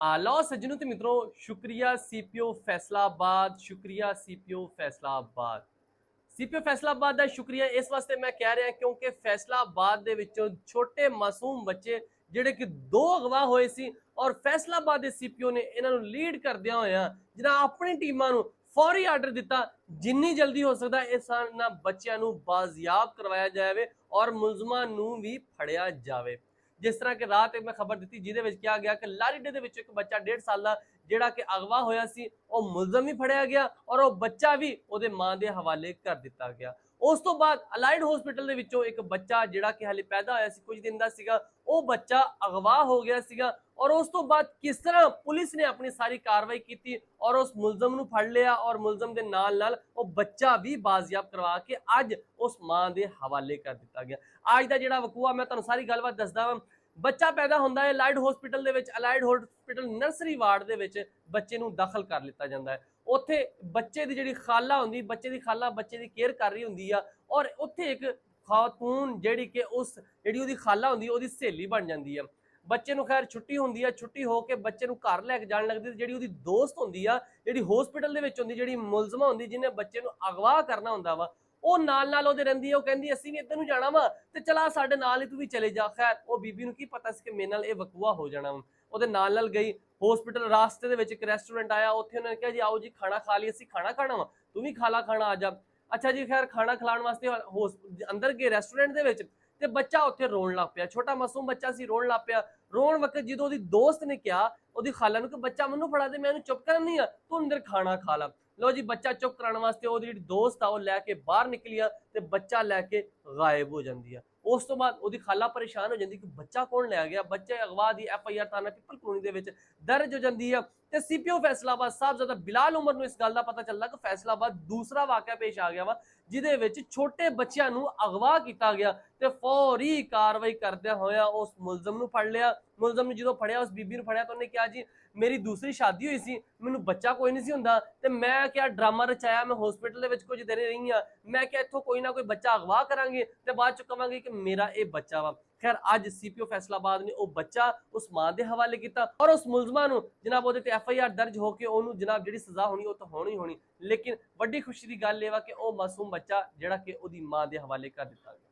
लो सज्जनों ते मित्रों शुक्रिया सीपीओ फैसलाबाद शुक्रिया सीपीओ फैसलाबाद सीपीओ फैसलाबाद ਦਾ ਸ਼ੁਕਰੀਆ ਇਸ ਵਾਸਤੇ ਮੈਂ ਕਹਿ ਰਿਹਾ ਕਿਉਂਕਿ ਫੈਸਲਾਬਾਦ ਦੇ ਵਿੱਚੋਂ ਛੋਟੇ ਮਾਸੂਮ ਬੱਚੇ ਜਿਹੜੇ ਕਿ ਦੋ ਅਗਵਾ ਹੋਏ ਸੀ ਔਰ ਫੈਸਲਾਬਾਦ ਦੇ ਸੀਪੀਓ ਨੇ ਇਹਨਾਂ ਨੂੰ ਲੀਡ ਕਰਦਿਆਂ ਹੋਇਆਂ ਜਿਹਨਾਂ ਆਪਣੀ ਟੀਮਾਂ ਨੂੰ ਫੌਰੀ ਆਰਡਰ ਦਿੱਤਾ ਜਿੰਨੀ ਜਲਦੀ ਹੋ ਸਕਦਾ ਇਹਨਾਂ ਬੱਚਿਆਂ ਨੂੰ ਬਾਜ਼ਿਆਬ ਕਰਵਾਇਆ ਜਾਵੇ ਔਰ ਮੁਲਜ਼ਮਾਂ ਨੂੰ ਵੀ ਫੜਿਆ ਜਾਵੇ। जिस तरह के रात एक मैं खबर दी जिहदे विच कहा गया कि लारीडे दे विच एक बच्चा 1.5 साल दा जिहड़ा कि अगवा होया सी ਉਹ ਮੁਲਜ਼ਮ ਵੀ ਫੜਿਆ ਗਿਆ ਔਰ ਉਹ ਬੱਚਾ ਵੀ ਉਹਦੇ ਮਾਂ ਦੇ ਹਵਾਲੇ ਕਰ ਦਿੱਤਾ ਗਿਆ। ਉਸ ਤੋਂ ਬਾਅਦ ਅਲਾਈਡ ਹਸਪੀਟਲ ਦੇ ਵਿੱਚੋਂ ਇੱਕ ਬੱਚਾ ਜਿਹੜਾ ਕਿ ਹਾਲੇ ਪੈਦਾ ਹੋਇਆ ਸੀ ਕੁਝ ਦਿਨ ਦਾ ਸੀਗਾ ਉਹ ਬੱਚਾ ਅਗਵਾ ਹੋ ਗਿਆ ਸੀਗਾ ਔਰ ਉਸ ਤੋਂ ਬਾਅਦ ਕਿਸ ਤਰ੍ਹਾਂ ਪੁਲਿਸ ਨੇ ਆਪਣੀ ਸਾਰੀ ਕਾਰਵਾਈ ਕੀਤੀ ਔਰ ਉਸ ਮੁਲਜ਼ਮ ਨੂੰ ਫੜ ਲਿਆ ਔਰ ਮੁਲਜ਼ਮ ਦੇ ਨਾਲ ਨਾਲ ਉਹ ਬੱਚਾ ਵੀ ਬਾਜ਼ਿਆਬ ਕਰਵਾ ਕੇ ਅੱਜ ਉਸ ਮਾਂ ਦੇ ਹਵਾਲੇ ਕਰ ਦਿੱਤਾ ਗਿਆ। ਅੱਜ ਦਾ ਜਿਹੜਾ ਵਕੂਆ ਮੈਂ ਤੁਹਾਨੂੰ ਸਾਰੀ ਗੱਲਬਾਤ ਦੱਸਦਾ ਹਾਂ। ਬੱਚਾ ਪੈਦਾ ਹੁੰਦਾ ਹੈ ਅਲਾਈਡ ਹਸਪੀਟਲ ਦੇ ਵਿੱਚ ਅਲਾਈਡ ਹਸਪੀਟਲ ਨਰਸਰੀ ਵਾਰਡ ਦੇ ਵਿੱਚ ਬੱਚੇ ਨੂੰ ਦਾਖਲ ਕਰ ਲਿੱਤਾ ਜਾਂਦਾ ਹੈ। ਉੱਥੇ ਬੱਚੇ ਦੀ ਜਿਹੜੀ ਖਾਲਾ ਹੁੰਦੀ ਬੱਚੇ ਦੀ ਖਾਲਾ ਬੱਚੇ ਦੀ ਕੇਅਰ ਕਰ ਰਹੀ ਹੁੰਦੀ ਆ ਔਰ ਉੱਥੇ ਇੱਕ ਖਾਤੂਨ ਜਿਹੜੀ ਕਿ ਜਿਹੜੀ ਉਹਦੀ ਖਾਲਾ ਹੁੰਦੀ ਉਹਦੀ ਸਹੇਲੀ ਬਣ ਜਾਂਦੀ ਆ। ਬੱਚੇ ਨੂੰ ਖੈਰ ਛੁੱਟੀ ਹੁੰਦੀ ਆ ਛੁੱਟੀ ਹੋ ਕੇ ਬੱਚੇ ਨੂੰ ਘਰ ਲੈ ਕੇ ਜਾਣ ਲੱਗਦੀ ਜਿਹੜੀ ਉਹਦੀ ਦੋਸਤ ਹੁੰਦੀ ਆ ਜਿਹੜੀ ਹਸਪੀਟਲ ਦੇ ਵਿੱਚ ਹੁੰਦੀ ਜਿਹੜੀ ਮੁਲਜ਼ਮਾ ਹੁੰਦੀ ਜਿਹਨੇ ਬੱਚੇ ਨੂੰ ਅਗਵਾ ਕਰਨਾ ਹੁੰਦਾ ਵਾ ਉਹ ਨਾਲ ਉਹਦੇ ਰਹਿੰਦੀ ਹੈ। ਉਹ ਕਹਿੰਦੀ ਅਸੀਂ ਵੀ ਇੱਧਰ ਨੂੰ ਜਾਣਾ ਵਾ ਤੇ ਚਲਾ ਸਾਡੇ ਨਾਲ ਹੀ ਤੂੰ ਵੀ ਚਲੇ ਜਾ। ਖੈਰ ਉਹ ਬੀਬੀ ਨੂੰ ਕੀ ਪਤਾ ਸੀ ਕਿ ਮੇਰੇ ਨਾਲ ਇਹ ਵਕੂਆ ਹੋ ਜਾਣਾ ਵਾ। ਉਹਦੇ ਨਾਲ ਗਈ ਹਸਪੀਟਲ ਰਾਸਤੇ ਦੇ ਵਿੱਚ ਇੱਕ ਰੈਸਟੋਰੈਂਟ ਆਇਆ ਉੱਥੇ ਉਹਨਾਂ ਨੇ ਕਿਹਾ ਜੀ ਆਓ ਜੀ ਖਾਣਾ ਖਾ ਲਈ ਅਸੀਂ ਖਾਣਾ ਖਾਣਾ ਵਾ ਤੂੰ ਵੀ ਖਾਣਾ ਆ ਜਾ। ਅੱਛਾ ਜੀ ਖੈਰ ਖਾਣਾ ਖਿਲਾਉਣ ਵਾਸਤੇ ਅੰਦਰ ਗਏ ਰੈਸਟੋਰੈਂਟ ਦੇ ਵਿੱਚ ਤੇ ਬੱਚਾ ਉੱਥੇ ਰੋਣ ਲੱਗ ਪਿਆ। ਛੋਟਾ ਮਾਸੂਮ ਬੱਚਾ ਸੀ ਰੋਣ ਲੱਗ ਪਿਆ। ਰੋਣ ਵਕਤ ਜਦੋਂ ਉਹਦੀ ਦੋਸਤ ਨੇ ਕਿਹਾ ਉਹਦੀ ਖਾਲਾ ਨੂੰ ਕਿ ਬੱਚਾ ਮੈਨੂੰ ਫੜਾ ਦੇ ਮੈਂ ਇਹਨੂੰ ਚੁੱਪ ਕਰਨੀ ਆ ਤੂੰ ਅੰਦਰ ਖਾਣਾ ਖਾ ਲਾ। लो जी बच्चा चुप कराने वास्ते ओदी जिहड़ी दोस्त आ वो लैके बाहर निकली ते बच्चा लैके गायब हो जाती है। उस तो बाद ओदी खाला परेशान हो जाती कि बच्चा कौन लै गया। बच्चे अगवा की FIR थाना पिपल कलोनी दे विच दर्ज हो जाती है ते सीपीओ फैसलाबाद साहबजादा बिलाल उमर नूं इस गल दा पता चलदा कि फैसलाबाद दूसरा वाकया पेश आ गया वा जिहदे विच छोटे बच्चियां नूं अगवा किया गया ते फौरी कार्रवाई करदे होया उस मुलजम नूं फड़ लिया। मुलजम ने जो फड़िया उस बीबी नूं फड़िया तो उन्हें कहा जी मेरी दूसरी शादी हुई सी मैनू बच्चा कोई नहीं सी हुंदा ते मैं क्या ड्रामा रचाया मैं हॉस्पिटल दे विच कुछ देर रही हाँ मैं क्या इत्थों कोई ना कोई बच्चा अगवा करांगे ते बाद च कहांगे कि मेरा ये बच्चा वा। खैर अज सीपीओ फैसलाबाद ने वह बच्चा उस मां के हवाले किया और उस मुलजमा नूं जनाब उहदे ते FIR दर्ज होकर उहनूं जनाब जिहड़ी सज़ा होनी वो तो होनी होनी। लेकिन वड्डी खुशी की गल ये वा कि वह मासूम बच्चा जिहड़ा कि उहदी मां के हवाले कर दिता गया।